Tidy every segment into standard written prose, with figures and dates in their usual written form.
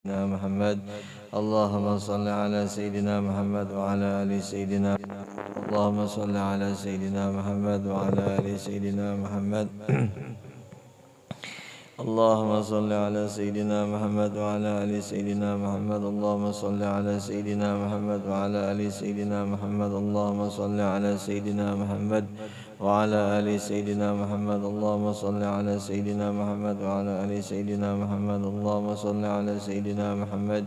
محمد. اللهم صل على سيدنا محمد وعلى آل سيدنا. اللهم صل على سيدنا محمد وعلى آل سيدنا محمد. اللهم صل على سيدنا محمد وعلى آل سيدنا محمد. اللهم صل على سيدنا محمد وعلى آل سيدنا محمد. اللهم صل على سيدنا محمد وعلى آل سيدنا محمد. اللهم صل على سيدنا محمد وعلى آل سيدنا محمد. اللهم صل على سيدنا محمد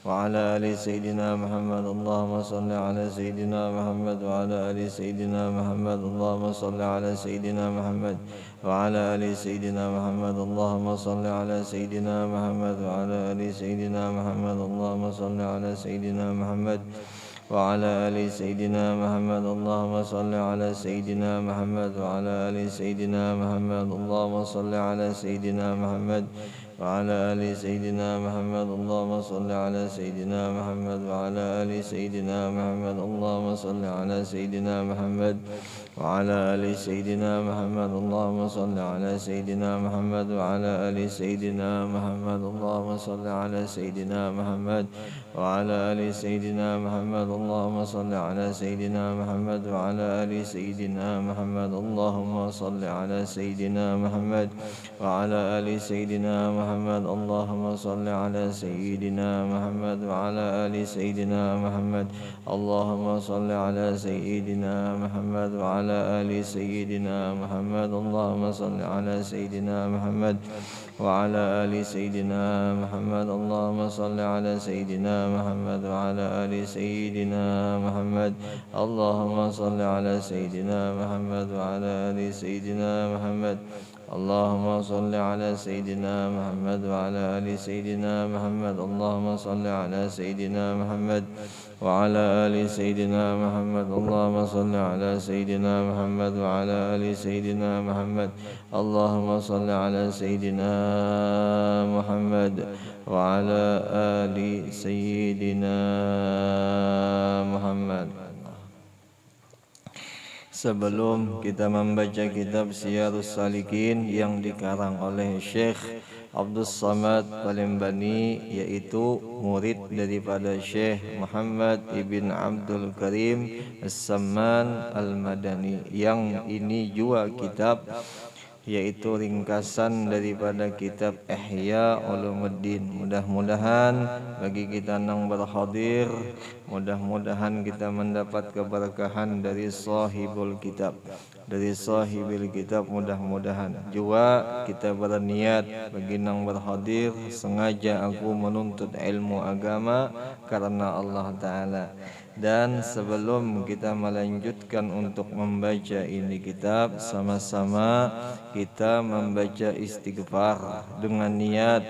وعلى آل سيدنا محمد. اللهم صل على سيدنا محمد وعلى آل سيدنا محمد. اللهم صل على سيدنا محمد وعلى آل سيدنا محمد. اللهم صل على سيدنا محمد وعلى آل سيدنا محمد. اللهم صل على سيدنا محمد وعلى آل سيدنا محمد. اللهم صل على سيدنا محمد وعلى آل سيدنا محمد. اللهم صل على سيدنا محمد وعلى آل سيدنا محمد. اللهم صل على سيدنا محمد وعلى آل سيدنا محمد. اللهم صل على سيدنا محمد وعلى آل سيدنا محمد. اللهم صل على سيدنا محمد وعلى آل سيدنا محمد. اللهم صل على سيدنا محمد وعلى آل سيدنا محمد. اللهم صل على سيدنا محمد وعلى آل سيدنا محمد. اللهم صل على سيدنا محمد وعلى آل سيدنا محمد. اللهم صل على سيدنا محمد وعلى آل سيدنا محمد. اللهم صل على سيدنا محمد وعلى آل سيدنا محمد. اللهم صل على سيدنا محمد وعلى آل سيدنا محمد. اللهم صل على سيدنا محمد وعلى آل سيدنا محمد. اللهم صل على سيدنا محمد وعلى آل سيدنا محمد. اللهم صل على سيدنا محمد وعلى آل سيدنا محمد. اللهم صل على سيدنا محمد وعلى آل سيدنا محمد. اللهم صل على سيدنا محمد وعلى آل سيدنا محمد. اللهم صل على سيدنا محمد وعلى آل سيدنا محمد. Sebelum kita membaca kitab Siyarus Salikin yang dikarang oleh Syekh Abdus Samad Palembani, yaitu murid daripada Syekh Muhammad ibn Abdul Karim As-Samman Al-Madani, yang ini juga kitab yaitu ringkasan daripada kitab Ihya Ulumuddin. Mudah-mudahan bagi kita yang berhadir, mudah-mudahan kita mendapat keberkahan dari sahibul kitab, dari sahibil kitab. Mudah-mudahan juga kita berniat bagi yang berhadir, sengaja aku menuntut ilmu agama karena Allah Ta'ala. Dan sebelum kita melanjutkan untuk membaca ini kitab, sama-sama kita membaca istighfar dengan niat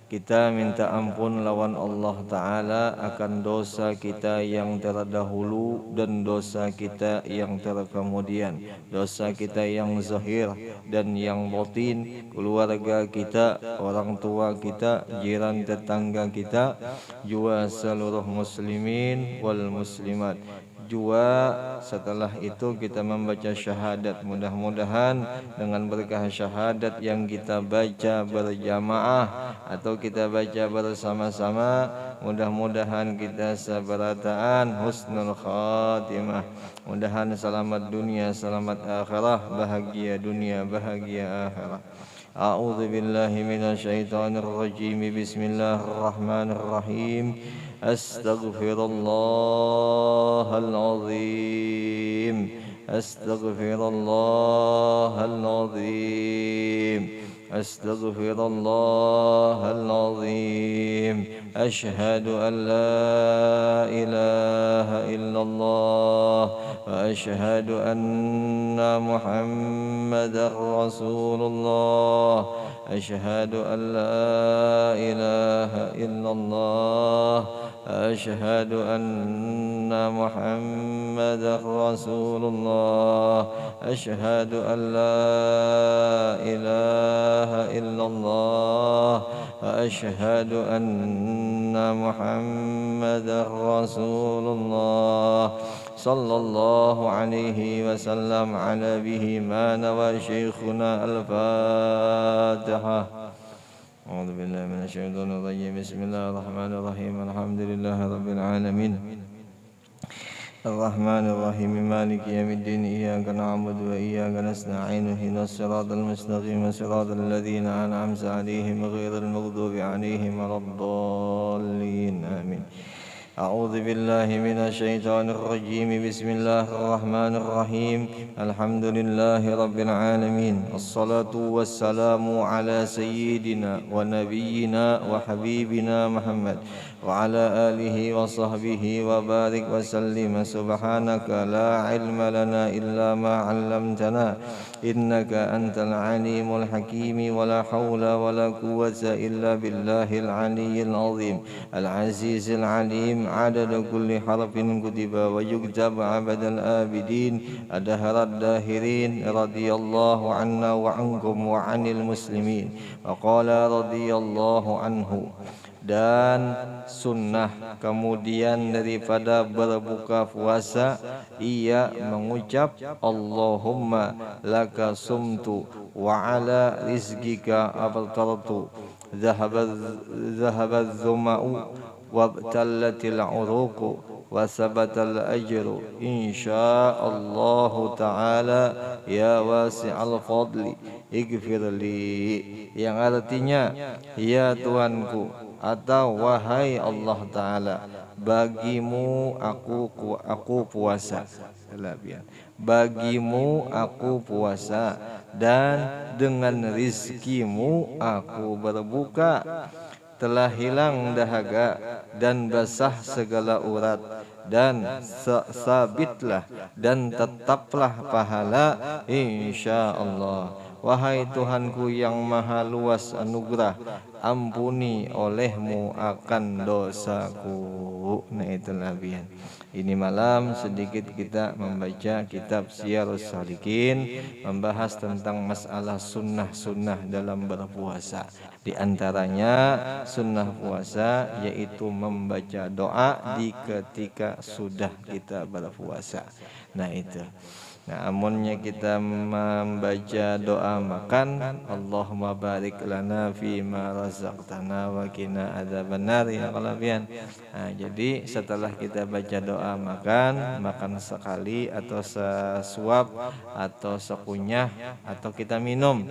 kita minta ampun lawan Allah Ta'ala akan dosa kita yang terdahulu dan dosa kita yang terkemudian, dosa kita yang zahir dan yang batin, keluarga kita, orang tua kita, jiran tetangga kita, juga seluruh muslimin wal muslimat. Juga setelah itu kita membaca syahadat. Mudah-mudahan dengan berkah syahadat yang kita baca berjamaah atau kita baca bersama-sama, mudah-mudahan kita seberataan husnul khatimah. Mudahan selamat dunia, selamat akhirah, bahagia dunia, bahagia akhirah. A'udzu billahi minasyaitonir rajim. Bismillahirrahmanirrahim. Astaghfirullahal azim. Astaghfirullahal azim. Astaghfirullahal azim. Asyhadu an la ilaha illallah wa asyhadu anna Muhammadar Rasulullah. Asyhadu an la ilaha illallah wa asyhadu anna Muhammadar Rasulullah. Asyhadu an la ilaha illallah wa asyhadu anna Muhammadar Rasulullah. Sallallahu alaihi wasallam ala bihi ma nawa syekhuna al-Fatihah. أعوذ بالله من الشيطان الرجيم. بسم الله الرحمن الرحيم. الحمد لله رب العالمين الرحمن الرحيم مالك يوم الدين. إياك نعبد وإياك نستعين. اهدنا الصراط المستقيم صراط الذين أنعمت عليهم غير المغضوب عليهم ولا الضالين. آمين. أعوذ بالله من الشيطان الرجيم. بسم الله الرحمن الرحيم. الحمد لله رب العالمين. الصلاة والسلام على سيدنا ونبينا وحبيبنا محمد وعلى آله وصحبه وبارك وسلم. سبحانك لا علم لنا إلا ما علمتنا إنك أنت العليم الحكيم. ولا حول ولا قوة إلا بالله العلي العظيم العزيز العليم. عدد كل حرف كتب ويكتب عبد الآبدين الدهر الداهرين. رضي الله عنا وعنكم وعن المسلمين. وقال رضي الله عنه. Dan sunnah kemudian daripada berbuka puasa ia mengucap Allahumma laka sumtu wa ala rizqika abtartu zahabaz zuma'u wabtallatil uruqu wa sabatal ajru insyaallahu ta'ala ya wasi'al fadli ighfirli, yang artinya ya Tuhanku atau wahai Allah Ta'ala, bagimu aku puasa, bagimu aku puasa dan dengan rizkimu aku berbuka. Telah hilang dahaga dan basah segala urat, dan sabitlah dan tetaplah pahala insyaallah. Wahai Tuhanku yang maha luas anugerah, ampuni olehmu akan dosaku. Nah itulah bian. Ini malam sedikit kita membaca kitab Syiarus Shalikin, membahas tentang masalah sunnah-sunnah dalam berpuasa. Di antaranya sunnah puasa yaitu membaca doa di ketika sudah kita berpuasa. Nah itu. Nah, amunnya kita membaca doa makan, Allahumma barik lana fima razaqtana wa qina adzabannar, ya kalabian. Nah, jadi setelah kita baca doa makan sekali atau sesuap atau sekunyah atau kita minum.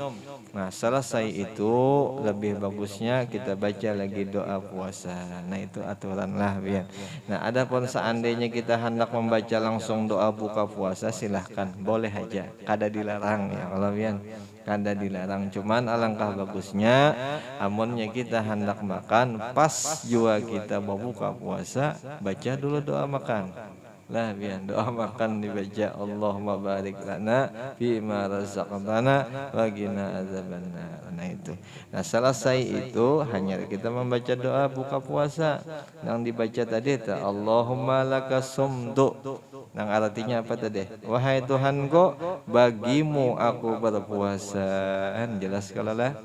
Nah, selesai itu lebih bagusnya kita baca lagi doa puasa. Nah, itu aturan lah biar. Nah, adapun seandainya kita hendak membaca langsung doa buka puasa, silahkan, boleh aja, kada dilarang ya kalau bian, kada dilarang. Cuman alangkah bagusnya amunnya kita hendak makan pas jua kita mau buka puasa, baca dulu doa makan lah biar. Doa makan dibaca Allahumma barik lana fima razaqtana wa qina adzabannar. Nah itu. Nah selesai itu hanya kita membaca doa buka puasa yang dibaca tadi itu Allahumma laka sumtu. Yang artinya apa tadi? Wahai Tuhanku, bagimu aku berpuasa. Jelas kalau lah.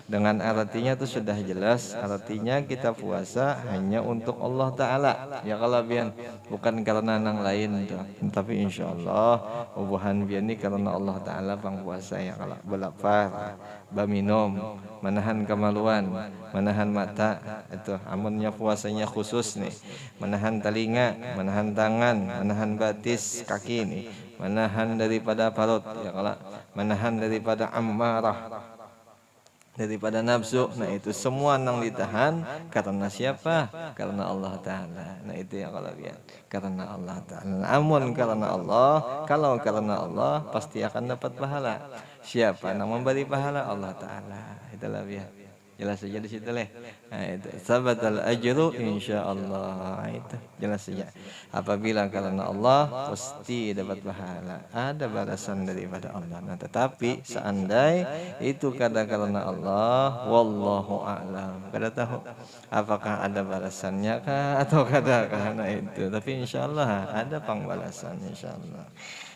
Dengan artinya itu sudah jelas. Artinya kita puasa hanya untuk Allah Ta'ala. Ya kalau bian, bukan karena yang lain tuh. Tapi insya Allah ubuhan bian ini karena Allah Ta'ala pang puasa ya kalau belapar, baminum, menahan kemaluan, menahan mata. Itu amunnya puasanya khusus nih. Menahan telinga, menahan tangan, menahan batis kaki nih, menahan daripada parut ya kalau, menahan daripada ammarah, daripada nafsu. Nah itu semua yang ditahan karena siapa? Karena Allah Ta'ala. Nah itu yang kalau lihat, karena Allah Ta'ala. Namun karena Allah, kalau karena Allah pasti akan dapat pahala. Siapa yang memberi pahala? Allah Ta'ala. Itulah biar. Jelas saja di situ leh. Nah itu sabatal ajru insyaallah. Itu jelas saja. Apabila karena Allah pasti dapat pahala. Ada balasan daripada Allah. Nah, tetapi seandai itu karena Allah, wallahu a'lam. Kada tahu apakah ada balasannya kah atau kada kah. Nah itu. Tapi insyaallah ada pembalasan insyaallah.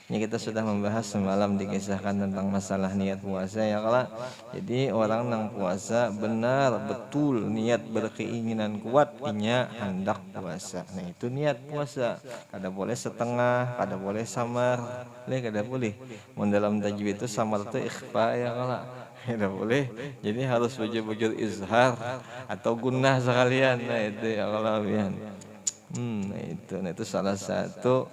Ini kita sudah membahas semalam dikisahkan tentang masalah niat puasa ya kalau. Jadi orang yang puasa benar betul niat berkeinginan kuat inya hendak puasa. Nah itu niat puasa. Kada boleh setengah, kada boleh samar, kada boleh. Mun dalam tajwid itu samar itu ikhfa ya kalau. Tidak boleh. Jadi harus bujur-bujur izhar atau gunnah sekalian. Nah itu ya kalau pian. Nah itu salah satu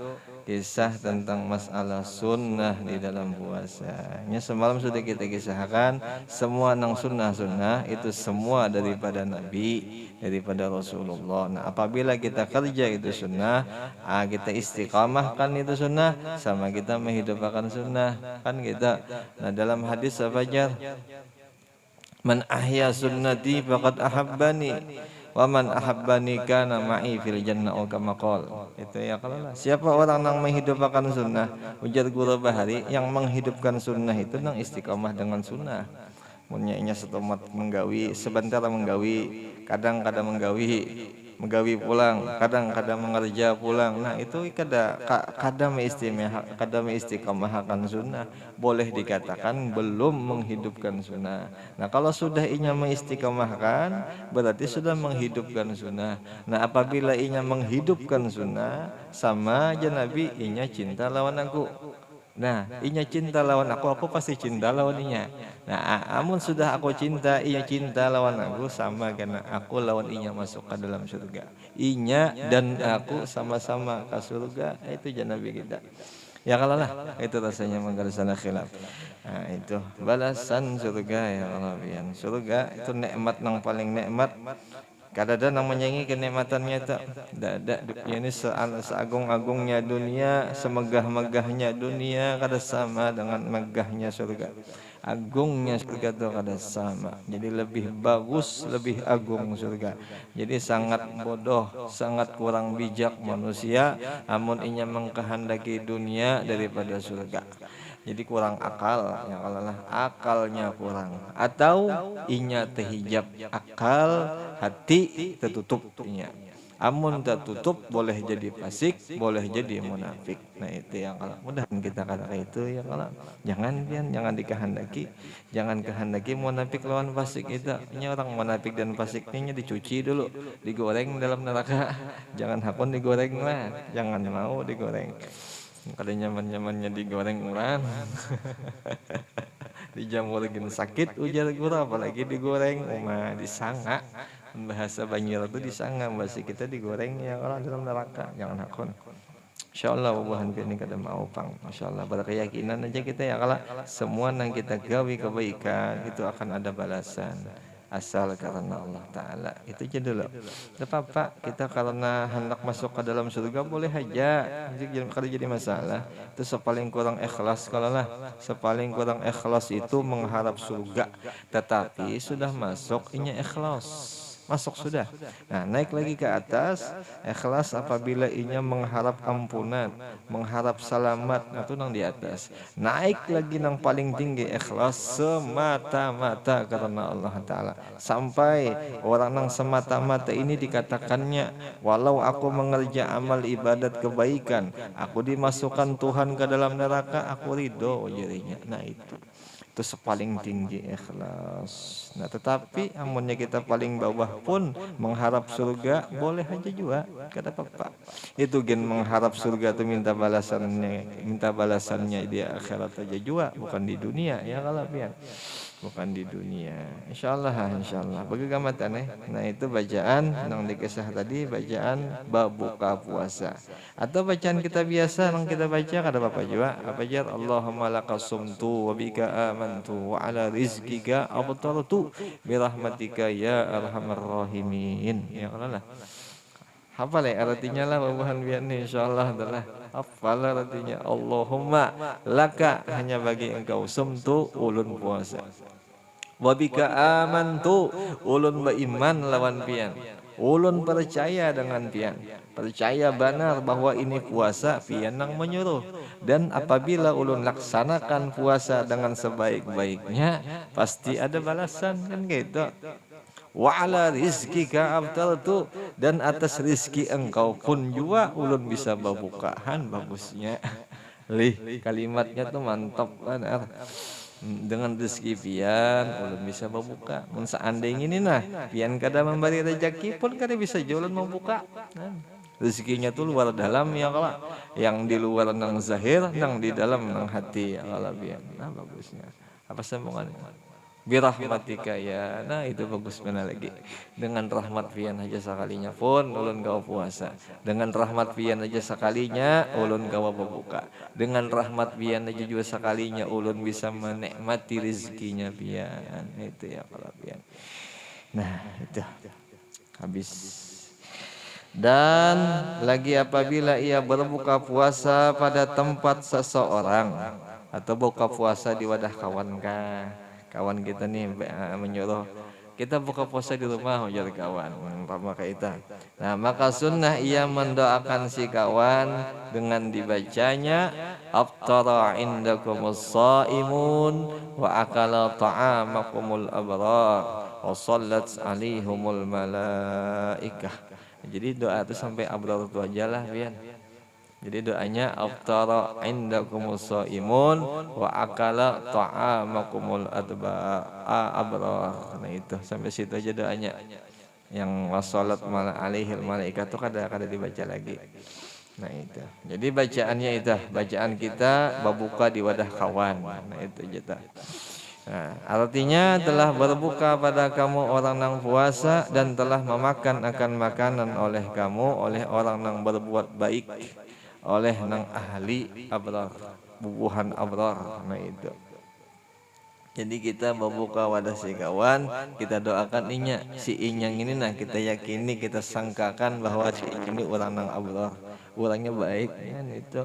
kisah tentang masalah sunnah di dalam puasanya. Semalam sudah kita kisahkan semua nang sunnah itu semua daripada Nabi, daripada Rasulullah. Nah apabila kita kerja itu sunnah, kita istiqamahkan itu sunnah, sama kita menghidupkan sunnah kan kita. Nah dalam hadis apa aja? Man ahya sunnati faqad ahabbani wa man ahabbani kana ma'i fil jannah kama qol. Itu ya kalau siapa orang yang menghidupkan sunnah, ujar guru Bahari, yang menghidupkan sunnah itu nang istiqamah dengan sunnah. Munyanya setomat menggawi, sebentar menggawi, kadang-kadang menggawi pulang, kadang-kadang mengerja pulang. Nah itu kadang istiqamahkan sunnah, boleh dikatakan belum menghidupkan sunnah. Nah kalau sudah inya mengistiqamahkan, berarti sudah menghidupkan sunnah. Nah apabila inya menghidupkan sunnah, sama aja Nabi inya cinta lawan aku. Nah, inya cinta lawan aku pasti cinta lawan inya. Nah, amun sudah aku cinta, inya cinta lawan aku, sama karena aku lawan inya masuk ke dalam surga. Inya dan aku sama-sama ke surga, itu Nabi kita. Ya kalau lah, itu rasanya menggariskan khilaf. Nah, itu balasan surga ya Allah pian. Surga itu nikmat yang paling nikmat. Kadada nang menyanyi kenikmatannya tak ada dunia ini seagung-agungnya dunia, semegah-megahnya dunia kada sama dengan megahnya surga. Agungnya surga itu kada sama. Jadi lebih bagus, lebih agung surga. Jadi sangat bodoh, sangat kurang bijak manusia amun inya mengkehendaki dunia daripada surga. Jadi kurang akal ya kalau lah akalnya kurang atau inya terhijab akal, hati tertutup inya. Amun tertutup boleh jadi fasik, boleh jadi munafik. Nah itu yang kalau mudah kita katakan itu ya kalau jangan dikehendaki, jangan kehendaki munafik lawan fasik itu. Ini orang munafik dan fasik ini dicuci dulu, digoreng dalam neraka. Jangan hakun digoreng lah, jangan mau digoreng. Kalau nyaman-nyamannya digoreng orang dijamur gini sakit ujar guru, apalagi digoreng disanga. Bahasa Banjar itu disanga, bahasa kita digoreng ya orang dalam neraka. Jangan hakun. Insyaallah bubuhan ini kada mau pang. Insyaallah berkeyakinan aja kita ya kalau semua yang kita gawi kebaikan itu akan ada balasan. Asal karena Allah Ta'ala itu aja dulu. Tidak apa-apa kita karena hendak masuk ke dalam surga boleh aja. Kalau jadi masalah itu sepaling kurang ikhlas. Kalau lah sepaling kurang ikhlas itu mengharap surga, tetapi sudah masuk inya ikhlas, masuk sudah. Nah naik lagi ke atas ikhlas apabila inya mengharap ampunan, mengharap selamat, itu nang di atas. Naik lagi nang paling tinggi ikhlas semata-mata karena Allah Ta'ala. Sampai orang nang semata-mata ini dikatakannya, walau aku mengerja amal ibadat kebaikan, aku dimasukkan Tuhan ke dalam neraka, aku ridho jadinya. Nah itu sepaling tinggi ikhlas. Nah tetapi amunnya kita paling bawah pun mengharap surga boleh aja juga, kada apa-apa. Itu gen mengharap surga itu minta balasannya di akhirat aja juga, bukan di dunia ya kalau pian. Bukan di dunia. Insyaallah bagi gamatan Nah itu bacaan yang dikisah tadi, bacaan bab buka puasa. Atau bacaan kita biasa yang kita baca kada apa-apa juga. Apa aja Allahumma laqasumtu wa bika amantu wa ala rizqika abtartu bi rahmatika ya arhamar rahimin. Ya Allah. Hafal ya artinya lah babuhan biar nih insyaallah adalah hafal artinya Allahumma laka hanya bagi engkau sumtu ulun puasa. Wabika amantu ulun beriman lawan pian, ulun percaya dengan pian, percaya benar bahwa ini puasa pian yang menyuruh. Dan apabila ulun laksanakan puasa dengan sebaik-baiknya pasti ada balasan kan gitu. Wa ala rizqika aftaltu, dan atas rizki engkau pun juga ulun bisa berbukaan. Bagusnya kalimatnya tuh mantap benar. Dengan rezeki pian ulun bisa membuka. Mun seandainya ini pian kada memberi rezeki pun kada bisa jualan membuka. Rezekinya tuh luar dalam ya kalau yang di luar nang zahir, nang di dalam nang hati ya kalau pian. Nah bagusnya. Apa sambungannya? birahmatika ya. Nah itu bagus benar lagi. Dengan rahmat pian aja sekalinya pun ulun kau puasa. Dengan rahmat pian aja sekalinya ulun kau berbuka. Dengan rahmat pian aja juga sekalinya ulun bisa menikmati rezekinya pian. Itu ya kalau pian. Nah itu habis. Dan lagi apabila ia berbuka puasa pada tempat seseorang atau buka puasa di wadah kawan kawan kita nih menyuruh kita buka puasa di rumah ujar kawan maka kita. Nah maka sunnah ia mendoakan si kawan dengan dibacanya aftara indakumus shaimun wa akala ta'amakumul abrar wa sallat alaihumul malaikah. Jadi doa itu sampai abrar itu aja lah pian. Jadi doanya aftara indakumus shaimun wa akala ta'amakumul abrar. Nah itu sampai situ aja doanya. Yang wassalat alaihil malaikat itu kada dibaca lagi. Nah itu. Jadi bacaannya itu bacaan kita berbuka di wadah kawan. Nah itu aja. Nah, artinya telah berbuka pada kamu orang nang puasa dan telah memakan akan makanan oleh kamu oleh orang nang berbuat baik oleh nang ahli abrar bubuhan abrar. Nah itu. Jadi kita berbuka wadah si kawan, kita doakan inya, si inyang ini nah kita yakini, kita sangkakan bahwa si ini orang nang abrar, orangnya baik kan itu.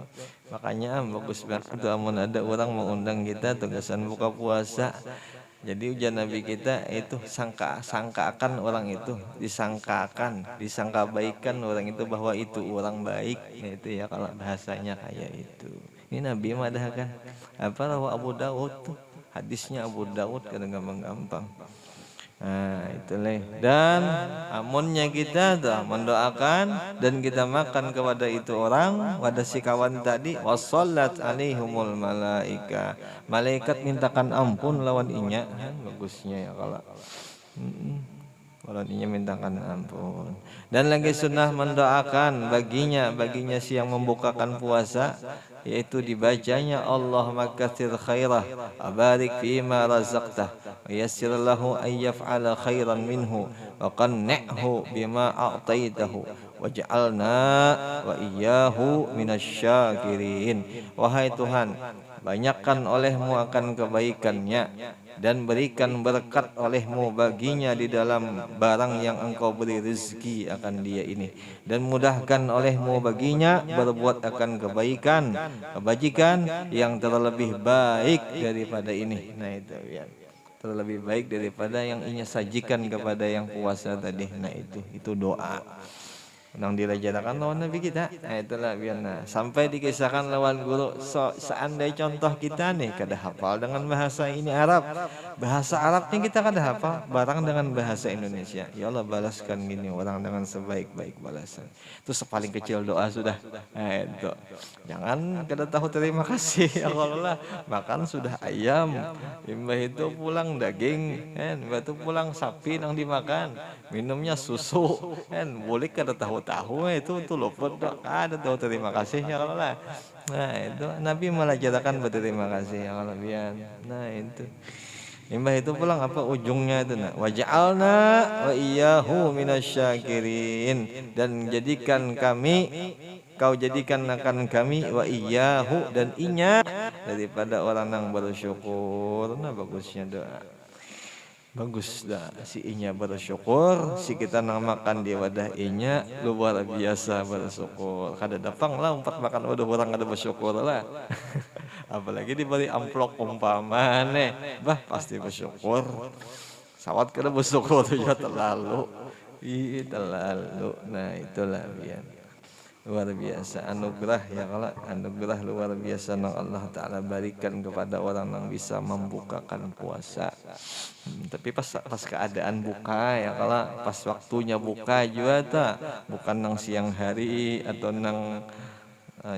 Makanya bagus banget tuh amun ada orang mengundang kita tugasan buka puasa. Jadi ujian Nabi kita itu sangkakan orang itu, disangka baikan orang itu bahwa itu orang baik. Nah, itu ya kalau bahasanya kayak itu. Ini Nabi madah kan apa rawa Abu Dawud tuh. Hadisnya Abu Dawud kadang gampang-gampang. Nah itulah. Dan amunnya kita dah mendoakan dan kita makan kepada itu orang, pada si kawan tadi, wassallat alaihumul malaika. Malaikat mintakan ampun lawan inya. Bagusnya ya kalau inya mintakan ampun. Dan lagi sunnah mendoakan baginya si yang membukakan puasa, yaitu dibacanya Allahumma katsir khairah abarik fima razaqtah wa yassir lahu an yaf'ala khairan minhu wa qanni'hu bima a'taitahu waj'alna wa iyyahu minasyakirin. Wahai Tuhan, banyakkan olehmu akan kebaikannya dan berikan berkat olehmu baginya di dalam barang yang engkau beri rezeki akan dia ini, dan mudahkan olehmu baginya berbuat akan kebajikan yang terlebih baik daripada ini. Nah itu ya, terlebih baik daripada yang inya sajikan kepada yang puasa tadi. Nah itu doa nang dirajadakan lawan Nabi kita. Nah itulah biarna sampai dikisahkan lawan guru. Seandainya contoh kita nih kada hafal dengan bahasa ini Arab, bahasa Arabnya kita kada hafal, barang dengan bahasa Indonesia, ya Allah balaskan gini orang dengan sebaik-baik balasan. Itu sepaling kecil doa sudah. Nah itu jangan kada tahu terima kasih ya Allah, makan sudah ayam, imbah itu pulang daging, imbah itu pulang sapi nang dimakan, minumnya susu, boleh kada tahu itu luput dok, ada tahu terima kasih ya Allah. Nah itu Nabi melajarakan berterima kasih ya Allah biar. Nah itu imbah itu pulang apa ujungnya itu nak waj'alna wa iyyahu minasyakirin, dan jadikan kami, kau jadikan akan kami wa iyyahu dan inya daripada orang yang bersyukur. Nah bagusnya doa. Bagus dah si inya bersyukur, si kita nang makan di wadah inya luar biasa bersyukur. Kada dapang lah umpat makan wadah orang kada bersyukur lah. Apalagi diberi amplop umpama nih, bah pasti bersyukur. Sawat kada bersyukur tu ya terlalu. Terlalu. Nah itulah biar. Luar biasa anugerah ya kalau anugerah luar biasa yang Allah Ta'ala berikan kepada orang yang bisa membukakan puasa. Tapi pas keadaan buka ya kalau pas waktunya buka juga tak, bukan nang siang hari atau nang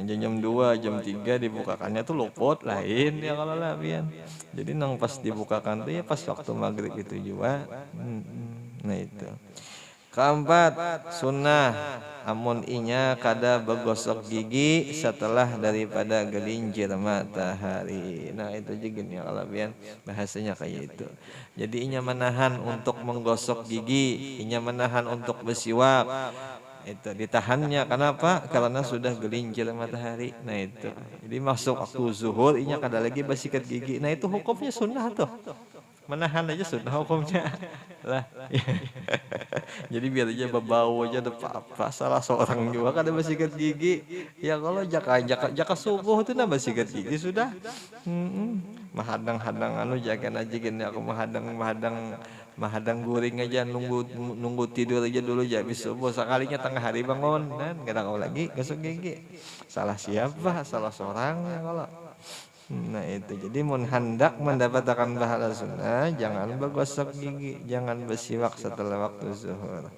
jam 2 jam 3 dibukakannya tuh luput lain ya kalau lah pian. Jadi nang pas dibukakan tuh ya pas waktu maghrib itu juga. Nah itu Keempat, sunnah amun inya kada begosok gigi setelah daripada gelincir matahari. Nah itu juga nih kalau biar bahasanya kayak itu. Jadi inya menahan untuk menggosok gigi, inya menahan untuk bersiwak. Itu ditahannya kenapa? Karena sudah gelincir matahari. Nah itu. Jadi masuk waktu zuhur inya kada lagi bersikat gigi. Nah itu hukumnya sunnah tuh. Menahan aja sudah hukumnya lah. Jadi biar aja berbau aja ada apa salah seorang juga kada bersikat gigi ya kalau jaka subuh itu nambah sikat gigi sudah. Mahadang-hadang anu jakan aja gini aku mahadang guring aja nunggu tidur aja dulu ya habis subuh sekalinya tengah hari bangun dan kada kau lagi gosok gigi salah siapa salah seorang ya kalau. Nah itu jadi mun hendak mendapatkan pahala sunnah jangan bergosok gigi, jangan bersiwak setelah waktu zuhur.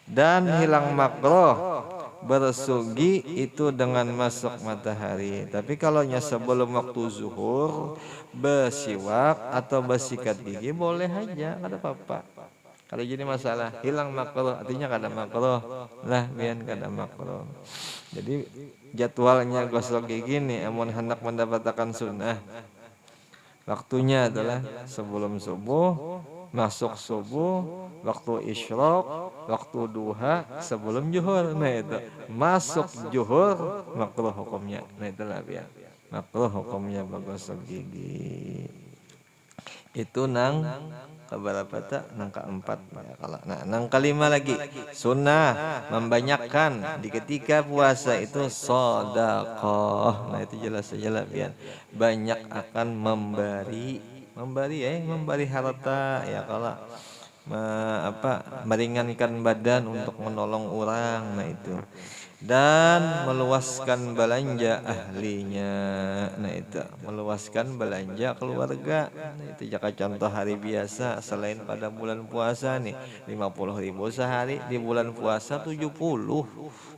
Dan hilang makruh bersugi itu dengan masuk matahari. Tapi kalau sebelum waktu zuhur bersiwak atau bersikat gigi boleh aja, ada apa-apa. Kalau jadi masalah hilang makruh artinya kada makruh lah biar kada makruh. Jadi jadwalnya gosok gigi nih amun hendak mendapatkan sunnah waktunya adalah sebelum subuh, masuk subuh, waktu isyraq, waktu duha, sebelum zuhur. Nah itu masuk zuhur makruh hukumnya. Nah itulah biar makruh hukumnya bergosok gigi. Itu nang keberapa tak? Nang keempat ya kalau. Nah, nang kelima lagi sunnah membanyakkan di ketika puasa itu sedekah. Nah itu jelas biar banyak akan memberi harta ya kalau meringankan badan untuk menolong orang. Nah itu dan meluaskan belanja ahlinya. Nah itu meluaskan belanja keluarga. Nah itu jika contoh hari biasa selain pada bulan puasa nih 50.000 sehari, di bulan puasa 70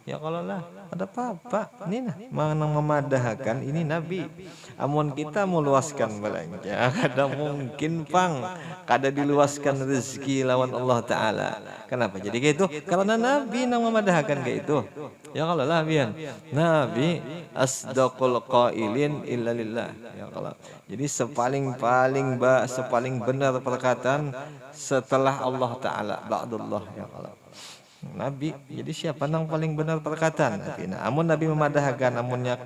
ya kalau lah ada apa-apa ini nah mana memadahkan ini Nabi amun kita meluaskan belanja kada mungkin kada diluaskan rezeki lawan Allah Ta'ala. Kenapa jadi kayak itu? Karena Nabi nang memadahkan kayak itu ya kalau lah bian Nabi asdaqul qailin illa lillah ya kalau. Jadi sepaling benar perkataan setelah Allah Ta'ala ba'dullah ya kalau Nabi. Jadi siapa nang paling benar perkataan Nabi. Nah, amun Nabi memadahkan amunnya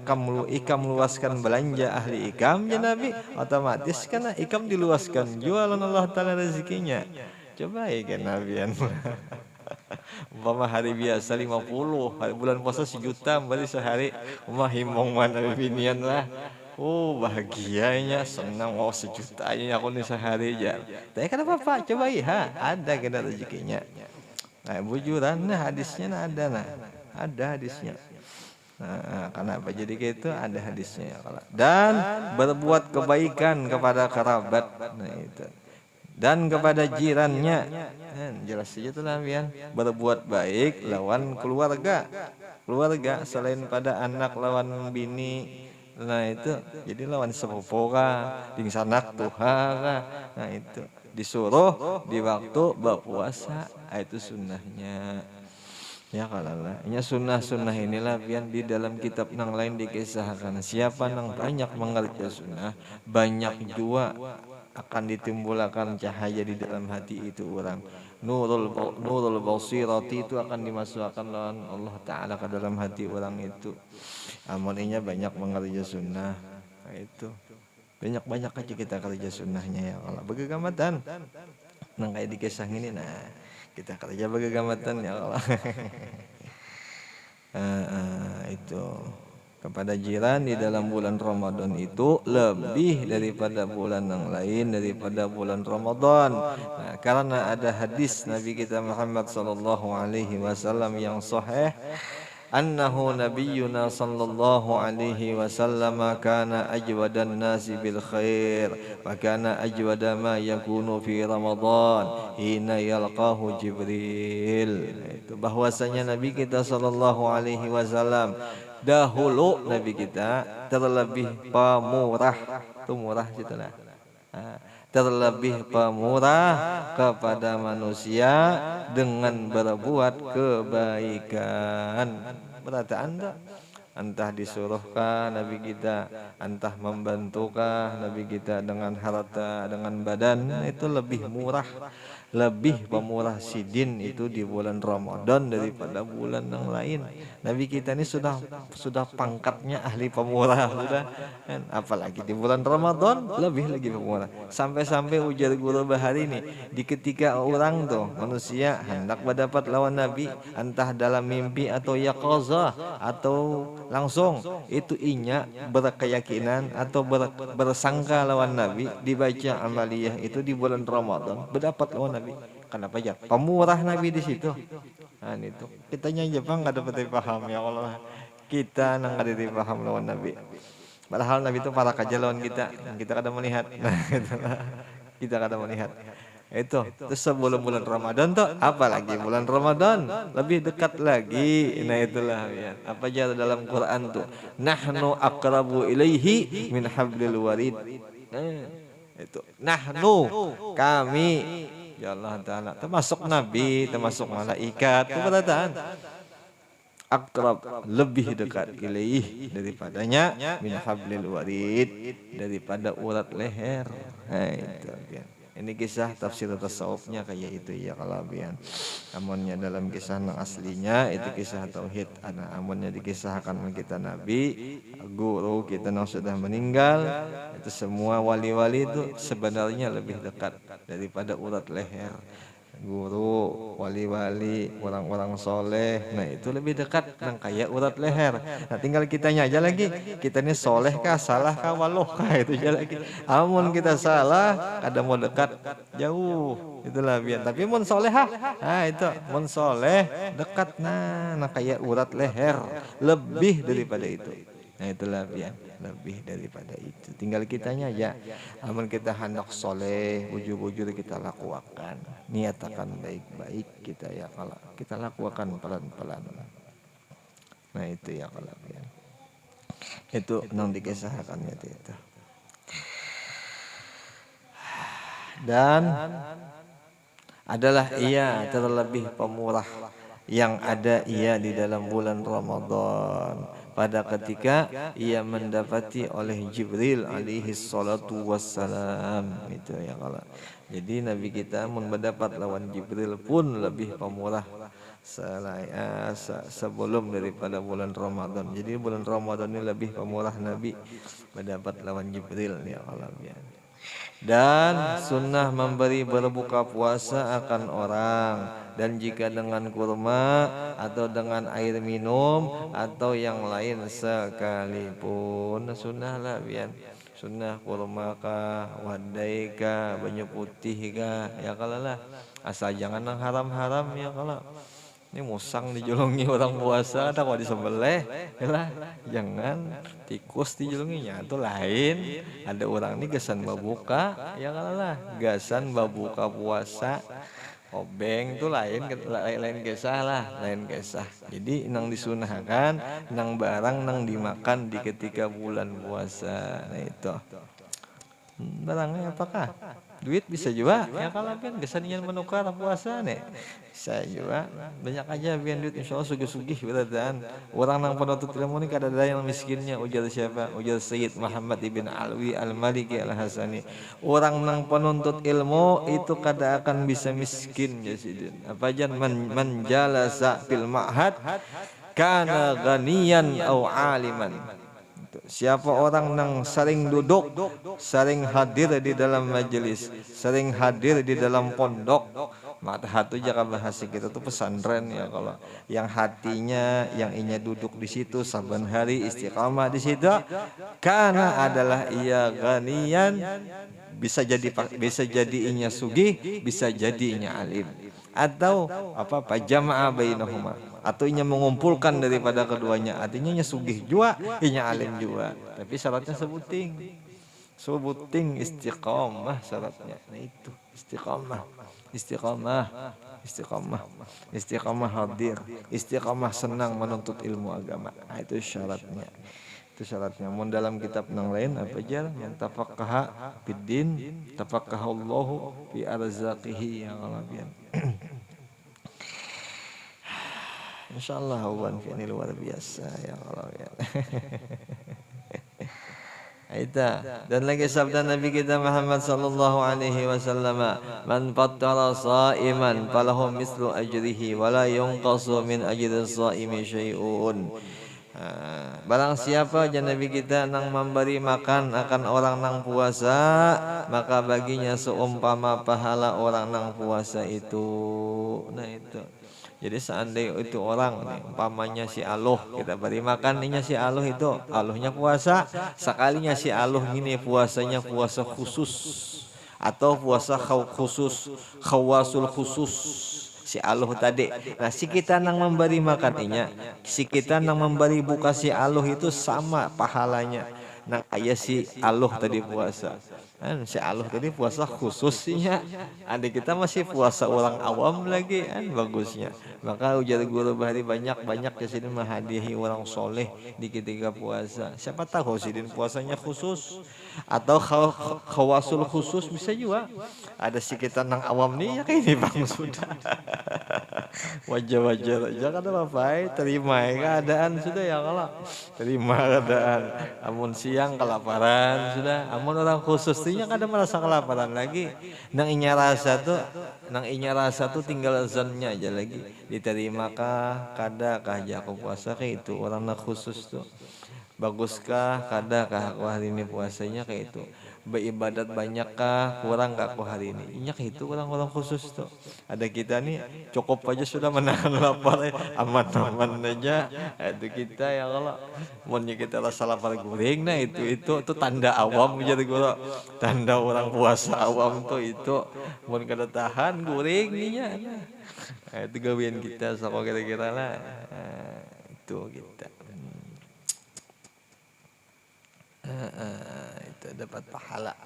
ikam luaskan belanja ahli ikam ya Nabi otomatis kan ikam diluaskan jualan Allah Ta'ala rezekinya. Coba ikan Nabian. Umpama hari biasa 50, hari bulan puasa 1 juta balik sehari, himong mana binian lah. Oh bahagianya senang 1 juta aja aku nih sehari aja. Tapi kenapa Pak? Coba ada kena rezekinya. Nah bujuran nah hadisnya ada hadisnya. Nah, kenapa jadi gitu ada hadisnya ya kalau. Dan berbuat kebaikan kepada kerabat. Nah itu. Dan kepada jirannya jelas saja tuh Nabian berbuat baik lawan keluarga selain pada anak lawan bini. Nah itu jadi lawan sepopora ding sanak tuhara. Nah itu disuruh di waktu berpuasa itu sunnahnya ya kalau lah ini sunnah inilah biar di dalam kitab nang lain dikisahkan siapa nang banyak mengerti sunnah banyak juga akan ditimbulkan cahaya di dalam hati itu orang. Nurul basirati itu akan dimasukkan lawan Allah Ta'ala ke dalam hati orang itu. Amoninya banyak mengerja sunnah. Nah, itu banyak aja kita kerja sunnahnya ya Allah. Begagamatan. Nang kayak dikisah ini nah kita kerja begagamatan ya Allah. Itu kepada jiran di dalam bulan Ramadan itu lebih daripada bulan yang lain daripada bulan Ramadan. Nah, karena ada hadis Nabi kita Muhammad sallallahu alaihi wasallam yang sahih annahu nabiyyuna sallallahu alaihi wasallam kana ajwadan nasi bil khair wa kana ajwada ma yakunu fi Ramadan hina yalqahu Jibril. Itu bahwasanya Nabi kita sallallahu alaihi wasallam dahulu Nabi kita terlebih pemurah, itu murah gitulah. terlebih pemurah kepada manusia dengan berbuat kebaikan. Berarti Anda entah disuruhkah Nabi kita, entah membantukah Nabi kita dengan harta, dengan badan, itu lebih murah, lebih pemurah sidin itu di bulan Ramadan daripada bulan yang lain. Nabi kita ini sudah pangkatnya ahli pemurah sudah, kan? Apalagi di bulan Ramadan lebih lagi pemurah. Sampai-sampai ujar guru Bahari ini, di ketika orang tuh manusia hendak mendapat lawan Nabi, entah dalam mimpi atau yaqazah atau langsung, itu inya berkeyakinan atau bersangka lawan Nabi, dibaca amaliyah itu di bulan Ramadan berdapat lawan Nabi. Kenapa ya? Pemurah Nabi di situ. Nah, itu kitanya Jepang nggak dapat dipaham ya Allah. Kita nggak ada dipaham lawan Nabi. Padahal Nabi itu para kaja lawan kita kada melihat. Nah, itulah. Kita kada melihat. Itu terus sebelum bulan Ramadan tuh, apalagi bulan Ramadan lebih dekat lagi. Nah itulah ya. Apa aja dalam Quran tuh, nahnu aqrabu ilaihi min hablil warid. Nah, itu nahnu, kami, ya Allah Ta'ala, termasuk Nabi, termasuk malaikat, itu perkataan akrab, lebih dekat, ilaih, daripadanya, min hablil warid, daripada urat leher. Nah itu ya. Ini kisah tafsir tasawufnya kayak itu ya kalau bian. Amunnya dalam kisah yang aslinya itu kisah tauhid. Amunnya dikisahkan kita Nabi, guru kita yang sudah meninggal, itu semua wali-wali itu sebenarnya lebih dekat daripada urat leher. Guru, wali-wali, orang-orang soleh, nah itu lebih dekat nang kayak urat leher. Nah tinggal kitanya aja lagi, kita ini soleh kah, salah kah, waloh kah, itu aja lagi. Amun kita salah, kadang mau dekat jauh, itulah biar. Tapi mun soleh nah itu mun soleh dekat, nah kayak urat leher, lebih daripada itu. Nah itulah biar, lebih daripada itu. Tinggal kitanya aja. Amun kita hendak soleh, bujur-bujur kita lakukan, niatakan baik-baik kita ya, kalau kita lakukan pelan-pelan. Nah itu ya kalau biar. Itu nang dikisahkan itu. Dan adalah ia terlebih pemurah yang ada ia di dalam bulan Ramadan, pada ketika ia mendapati oleh Jibril alaihi salatu wassalam, itu ya kalau. Jadi Nabi kita mendapat lawan Jibril pun lebih pemurah sebelum daripada bulan Ramadan. Jadi bulan Ramadan ini lebih pemurah Nabi mendapat lawan Jibril ya Allah ya. Dan sunnah memberi berbuka puasa akan orang, dan jika dengan kurma atau dengan air minum atau yang lain sekalipun, sunnah lah biar. Sunnah kurma kah, wadai kah, banyu putih kah, ya kalau lah, asal jangan yang haram-haram ya kalau. Ini musang dijulungi orang puasa, tak mau disembelih, lah jangan. Tikus dijulunginya itu lain. Ada orang ini gasan babuka, ya kalah, gasan babuka puasa, obeng itu lain gesah lah, lain gesah. Jadi nang disunahkan, nang barang nang dimakan di ketika bulan puasa. Nah itu barangnya apakah? Duit bisa juga ya kalau kan kesanian menukar puasa nih, saya juga banyak aja biar duit, insya Allah sugih-sugih beradaan. Orang nang penuntut ilmu ini kada ada yang miskinnya, ujar siapa? Ujar Sayyid Muhammad ibn Alwi al-Maliki al-Hasani. Orang nang penuntut ilmu itu kada akan bisa miskin ya sidin. Apa aja menjalasa fil ma'had kana ghaniyan au aliman. Siapa orang yang sering duduk, sering hadir di dalam majelis, sering hadir di dalam pondok, mata hatu jaga bahasa kita tuh pesantren ya kalau. Yang hatinya, yang inya duduk di situ saban hari istiqamah di situ, karena adalah ia ganian, bisa jadi inya sugih, bisa jadi inya alim, atau apa jamaah bainahuma, atau inya mengumpulkan daripada keduanya, artinya inya sugih juga, inya alim juga. Tapi syaratnya sebuting istiqamah syaratnya. Nah itu istiqamah hadir, istiqamah senang menuntut ilmu agama. Nah, itu syaratnya. Itu syaratnya. Mun dalam kitab yang lain apa aja? Man tafaqqaha fiddin tafaqqahallahu fi arzaqihi ya Rabbi. Insyaallah Wan ini luar biasa ya Rabbi. Aita dan lagi sabda Nabi kita Muhammad sallallahu alaihi wasallam, man fattara sha'iman falahu mislu ajrihi wa la yunqasu min ajri shaimi syai'un. Barang siapa aja Nabi kita nang memberi makan akan orang nang puasa, maka baginya seumpama pahala orang nang puasa itu. Nah itu. Jadi seandainya itu orang nih, umpamanya si Aluh, kita beri makan ininya si Aluh itu, Aluhnya puasa, sekalinya si Aluh ini puasanya puasa khusus atau puasa khusus, khawasul khusus si Aluh tadi. Nah si kita nang memberi makan inya, si kita nang memberi buka si Aluh itu sama pahalanya. Nang ayah si Aluh tadi puasa. Kan si Aluh tadi puasa khususnya, adik kita masih puasa orang awam lagi kan bagusnya. Maka ujar guru Bahari banyak di sini menghadiahi orang soleh di ketika puasa. Siapa tahu sidin puasanya khusus atau khawasul khusus bisa juga. Ada si kita nang awam nih ya kayak ini bang sudah. Wajar-wajar aja kan apa terima keadaan sudah ya kalau terima keadaan. Amun siang kelaparan sudah, amun orang khusus nya kada merasa kelaparan lagi. Nang inya rasa tuh tinggal zonnya aja lagi. Diterimakah kada kah aku puasa kayak itu orang nak khusus tuh. Baguskah kada kah aku hari ini puasanya kayak itu. Beribadat banyakkah kurang gak aku hari ini. Inya kayak itu orang-orang khusus tuh. Ada kita nih cukup aja sudah menahan lapar aman-aman aja. Itu kita ya kalau maunya kita rasa lapar goreng, nah itu tanda awam jadi gua tanda orang puasa awam tuh itu mau kada tahan goreng nya. Nah, itu gawian kita sama kira-kira lah. Nah, itu kita. Itu dapat pahala.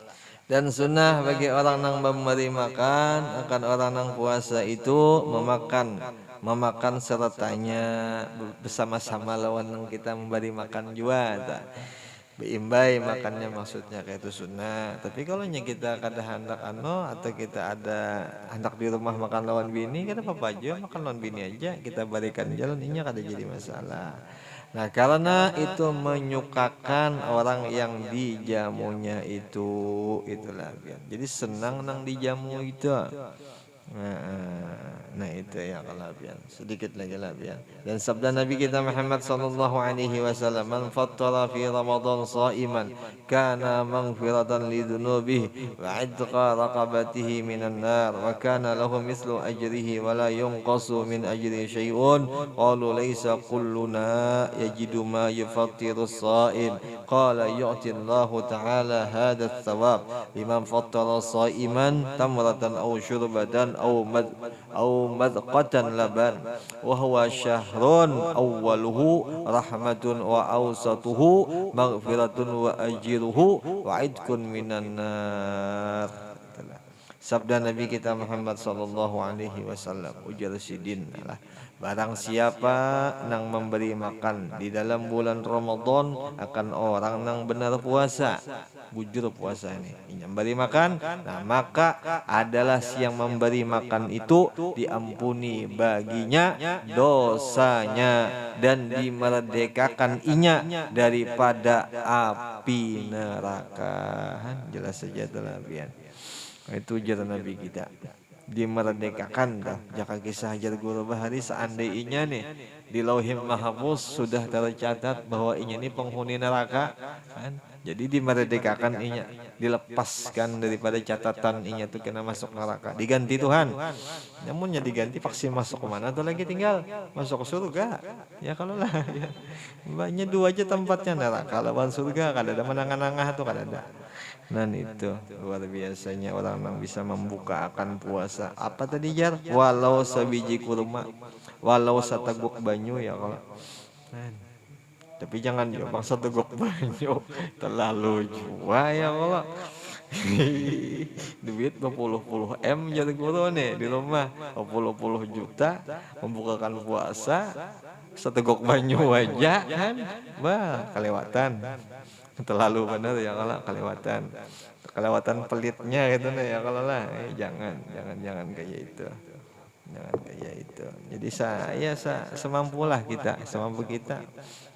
Dan sunnah bagi orang yang memberi makan akan orang yang puasa itu memakan sertanya bersama-sama lawan yang kita memberi makan juga. Beimbai makannya maksudnya kayak itu sunnah. Tapi kalau kita kada hendak atau kita ada hendak di rumah makan lawan bini, kita apa aja makan lawan bini aja kita berikan jalan ini kada jadi masalah. Nah karena itu menyukakan orang yang dijamunya itulah biar. Jadi senang nang dijamu itu. Nah itu ya kalau biar sedikit lagi lah biar. Dan sabda Nabi kita Muhammad sallallahu alaihi wasallam, man fattara fi Ramadan sha'iman kana maghfiratan li dhunubihi wa 'idqa raqabatihi minan nar wa kana lahu mislu ajrihi wa la yunqasu min ajri syai'un. Qalu laysa kulluna yajidu ma yufattiru as-sha'im. Qala yu'ti Allahu ta'ala hadha ath-thawab liman fattara sha'iman tamratan aw syurbatan أو مذقة لبن وهو شهر أوله رحمة وأوسطه مغفرة وأجره وعتق من النار. Sabda Nabi kita Muhammad sallallahu alaihi wasallam ujar sidin lah. Barang siapa nang memberi makan di dalam bulan Ramadan akan orang nang benar puasa, bujur puasa ini, memberi makan, nah maka adalah si yang memberi makan itu diampuni baginya dosanya dan dimerdekakan inya daripada api neraka. Jelas saja telah biar. Itu ujar Nabi kita. Dimerdekakan dah. Jaka kisah ajar guru Bahari seandainya nih di Lauhil Mahfuz sudah tercatat bahwa inya ini penghuni neraka kan? Jadi dimerdekakan inya, dilepaskan daripada catatan inya tuh kena masuk neraka, diganti Tuhan. Namunnya diganti pasti masuk ke mana tuh lagi tinggal masuk ke surga. Ya kalau lah ya. Banyak dua aja tempatnya neraka lawan surga, kada ada menangan-nangah tuh kada ada. Dan itu luar biasanya orang yang bisa membuka akan puasa. Apa tadi jar? Walau sabiji kurma, walau sateguk banyu ya kalau. Tapi jangan juga satu teguk banyu terlalu jua ya kalau. Duit 20 M jadi guru nih di rumah 20 juta membukakan puasa setegok banyu aja kan, wah kelewatan, terlalu bener ya kalau kelewatan pelitnya gitu nih ya kalau lah, jangan kayak itu. Jangan kayak itu. Jadi semampulah kita, semampu kita.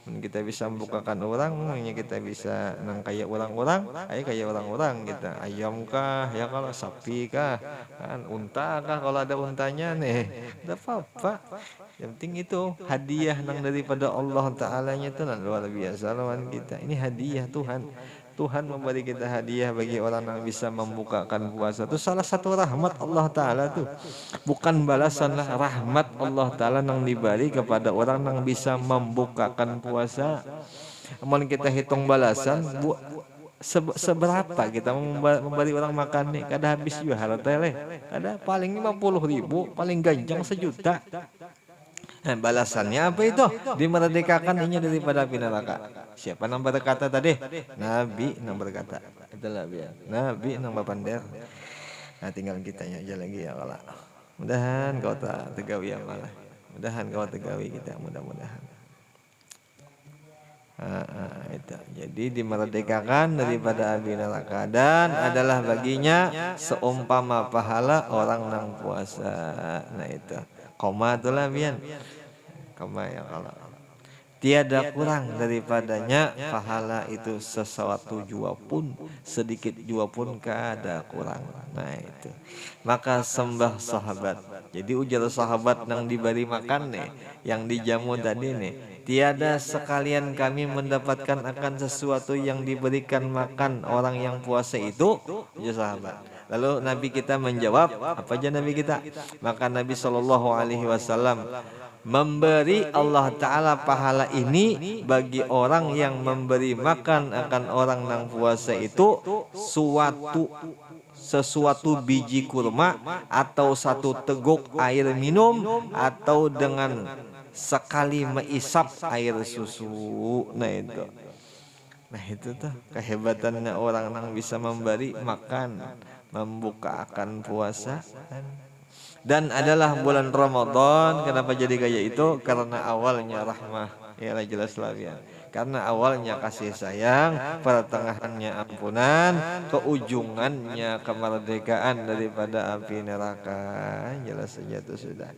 Kita bisa membukakan orang, kita bisa nang kayak orang-orang, ayo kayak orang-orang kita. Ayam kah, ya kalau sapi kah, kan unta kah kalau ada untanya nih. Tidak apa-apa. Yang penting itu hadiah nang daripada Allah Ta'ala-nya itu luar biasa lawan kita. Ini hadiah Tuhan. Tuhan memberi kita hadiah bagi orang yang bisa membukakan puasa. Itu salah satu rahmat Allah Ta'ala tuh. Bukan balasan lah, rahmat Allah Ta'ala yang diberi kepada orang yang bisa membukakan puasa. Amun kita hitung balasan, seberapa kita memberi orang makan nih? Kada habis juga harta leh. Ada paling 50.000, paling ganjang 1 juta. Nah, balasannya apa itu? Dimerdekakan ini daripada api neraka. Siapa yang berkata tadi? Nabi yang berkata. Itulah biar. Nabi yang berpandar. Nah, tinggal kitanya aja lagi ya kalau. Mudahan kau tak tegawi amalah. Mudahan kau tegawi kita, mudah-mudahan. Itu. Jadi dimerdekakan daripada api neraka dan adalah baginya seumpama pahala orang yang puasa. Nah itu. Koma itulah bian. Koma ya kalau. Tiada kurang daripadanya pahala itu sesuatu jua pun, sedikit jua pun kada kurang. Nah itu. Maka sembah sahabat. Jadi ujar sahabat yang diberi makan nih, yang dijamu tadi nih. Tiada sekalian kami mendapatkan akan sesuatu yang diberikan makan orang yang puasa itu, ujar sahabat. Lalu Nabi kita menjawab, apa aja Nabi kita? Maka Nabi SAW memberi Allah Ta'ala pahala ini bagi orang yang memberi makan akan orang yang puasa itu sesuatu biji kurma atau 1 teguk air minum atau dengan sekali meisap air susu. Nah itu tuh kehebatannya orang yang bisa memberi makan, membukakan puasa. Dan adalah bulan Ramadan. Kenapa jadi kayak itu? Karena awalnya rahmah. Ya jelas lah ya. Karena awalnya kasih sayang, pertengahannya ampunan, keujungannya kemerdekaan daripada api neraka. Jelas saja itu sudah.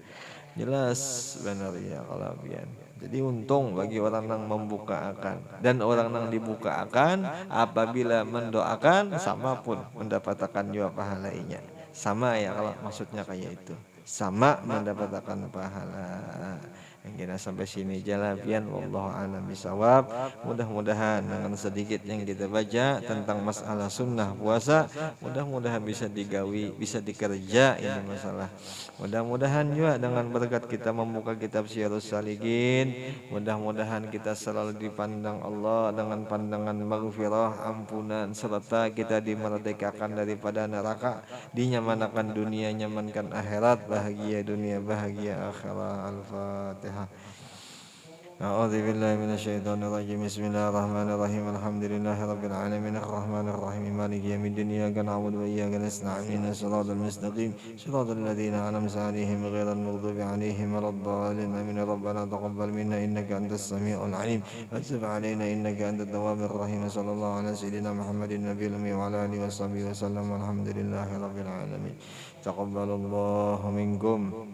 Jelas benar ya kalau bian. Jadi untung bagi orang yang membuka akan dan orang yang dibuka akan apabila mendoakan sama pun mendapatkan juga pahalanya. Sama ya kalau maksudnya kayak itu. Sama mendapatkan pahala. Yang kita sampai sini jalapian wallahu a'lam bisawab. Mudah-mudahan dengan sedikit yang kita baca tentang masalah sunnah puasa, mudah-mudahan bisa digawi, bisa dikerja ini masalah. Mudah-mudahan juga dengan berkat kita membuka kitab Syiarus Salikin, mudah-mudahan kita selalu dipandang Allah dengan pandangan maghfirah, ampunan, serta kita dimerdekakan daripada neraka, dinyamanakan dunia, nyamankan akhirat, bahagia dunia, bahagia akhirat. Al-Fatihah. A'udzu billahi minasyaitonir rajim. Bismillahirrahmanirrahim. Alhamdulillahi rabbil alamin arrahmanir rahim maliki yaumiddin iyyaka na'budu wa iyyaka nasta'in shiratal mustaqim shiratal ladzina an'amta 'alaihim ghairil maghdubi 'alaihim waladdallin amin. Rabbana taqabbal minna innaka antas samiul 'alim wa tub 'alaina innaka antat tawwabur rahim. Sallallahu ala sayyidina Muhammadin nabiyil ummi wa ala alihi washabbihi wasallam. Alhamdulillahi rabbil alamin. Taqabbalallahu minkum